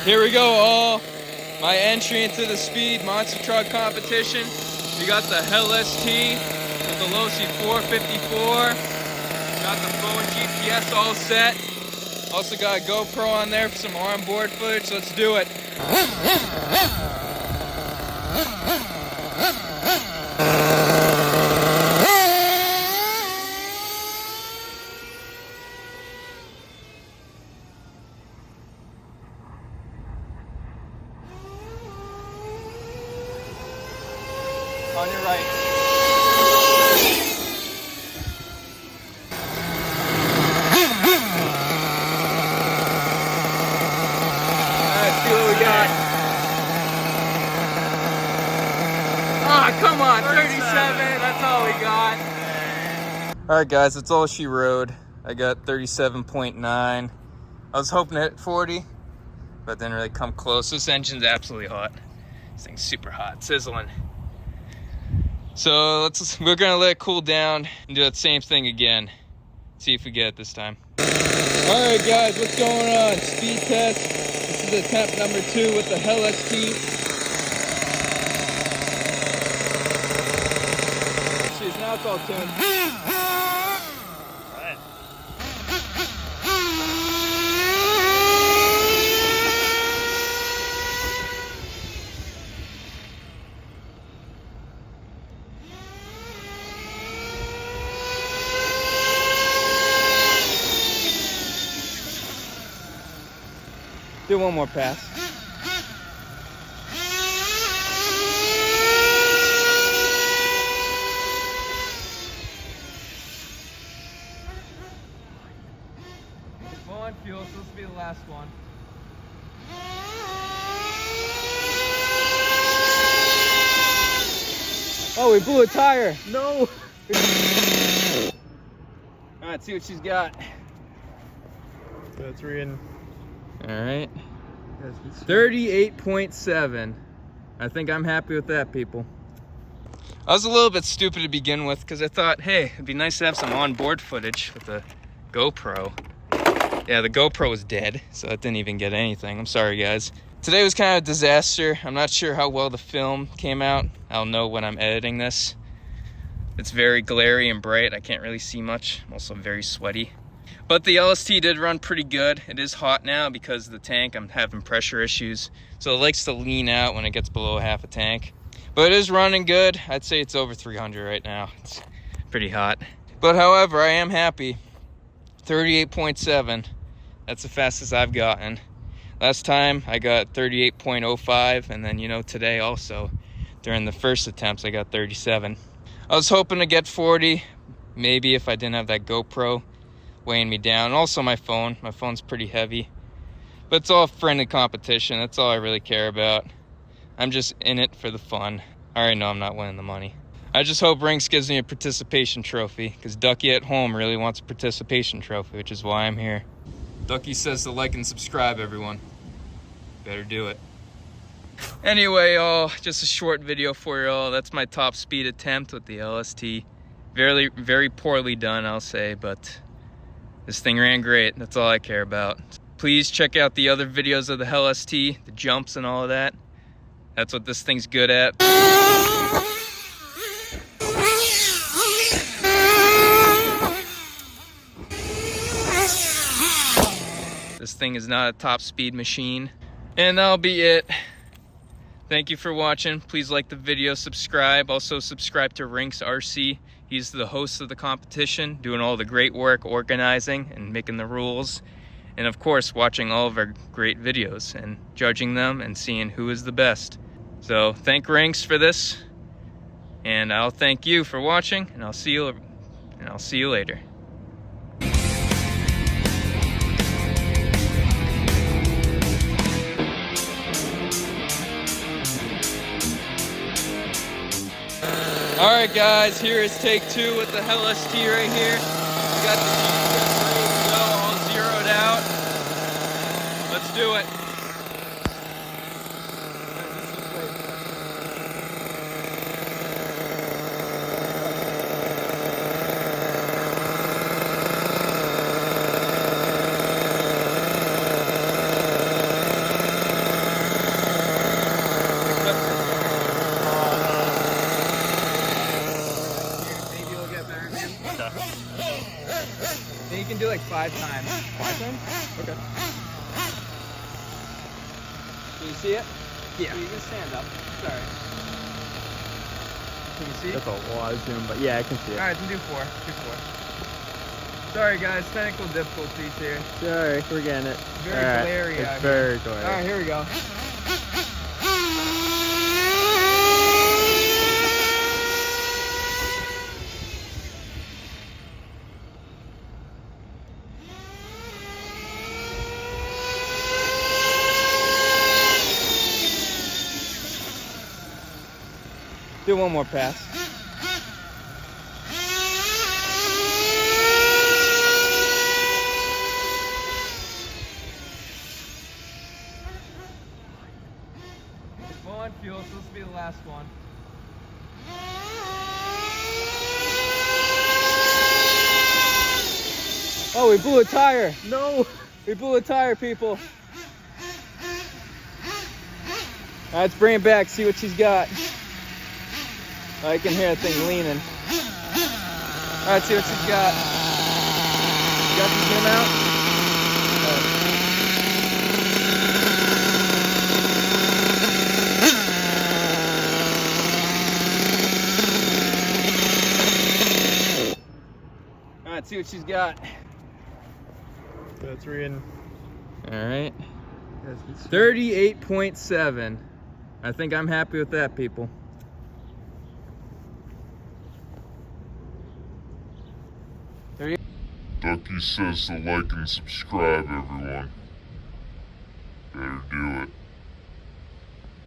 Here we go, all. My entry into the speed monster truck competition. We got the HelLST with the LoC 454. Got the phone GPS all set. Also got a GoPro on there for some onboard footage. Let's do it. On your right. Let's see what we got. Ah, oh, come on, 37. That's all we got. All right, guys, that's all she rode. I got 37.9. I was hoping to hit 40, but didn't really come close. This engine's absolutely hot. This thing's super hot, sizzling. So we're gonna let it cool down and do that same thing again. See if we get it this time. All right, guys, what's going on? Speed test. This is attempt number 2 with the HelLST. Jeez, now it's all tuned. All right. Do one more pass. Come on, fuel. This will be the last one. Oh, we blew a tire. No. All right, see what she's got. So that's in. All right, 38.7. I think I'm happy with that, people. I was a little bit stupid to begin with because I thought, hey, it'd be nice to have some onboard footage with the GoPro. Yeah, the GoPro was dead, so it didn't even get anything. I'm sorry, guys. Today was kind of a disaster. I'm not sure how well the film came out. I'll know when I'm editing this. It's very glary and bright. I can't really see much. I'm also very sweaty. But the LST did run pretty good. It is hot now because of the tank. I'm having pressure issues. So it likes to lean out when it gets below half a tank. But it is running good. I'd say it's over 300 right now. It's pretty hot. But however, I am happy. 38.7. That's the fastest I've gotten. Last time I got 38.05. And then, you know, today also, during the first attempts, I got 37. I was hoping to get 40. Maybe if I didn't have that GoPro weighing me down. Also my phone's pretty heavy, but it's all friendly competition. That's all I really care about. I'm just in it for the fun. I already know I'm not winning the money. I just hope Rinks gives me a participation trophy, because Ducky at home really wants a participation trophy, which is why I'm here. Ducky says to like and subscribe, everyone. Better do it. Anyway, y'all, just a short video for y'all. That's my top speed attempt with the LST. Very, very poorly done, I'll say, but this thing ran great. That's all I care about. Please check out the other videos of the HelLST, the jumps and all of that. That's what this thing's good at. This thing is not a top speed machine. And that'll be it. Thank you for watching. Please like the video, subscribe. Also subscribe to Rinks RC. He's the host of the competition, doing all the great work organizing and making the rules. And of course, watching all of our great videos and judging them and seeing who is the best. So thank Rinks for this. And I'll thank you for watching, and I'll see you later. Alright guys, here is take 2 with the HelLST right here. We got the GPS ready to go, all zeroed out. Let's do it. do like 5 times. 5 times? Okay. Can you see it? Yeah. You can stand up. Sorry. Can you see? That's a lot of zoom, but yeah, I can see it. Alright, then do 4. Do 4. Sorry guys, technical difficulties here. Sorry, we're getting it. Very glary It's out very here. glary. Alright, here we go. Do one more pass. It's low on fuel, so this will be the last one. Oh, we blew a tire. No! We blew a tire, people. All right, let's bring it back, see what she's got. Oh, you can hear that thing leaning. All right, see what she's got. Got some zoom out? All right, see what she's got. That's 3 in. All right. 38.7. I think I'm happy with that, people. Ducky says to like and subscribe, everyone. Better do it.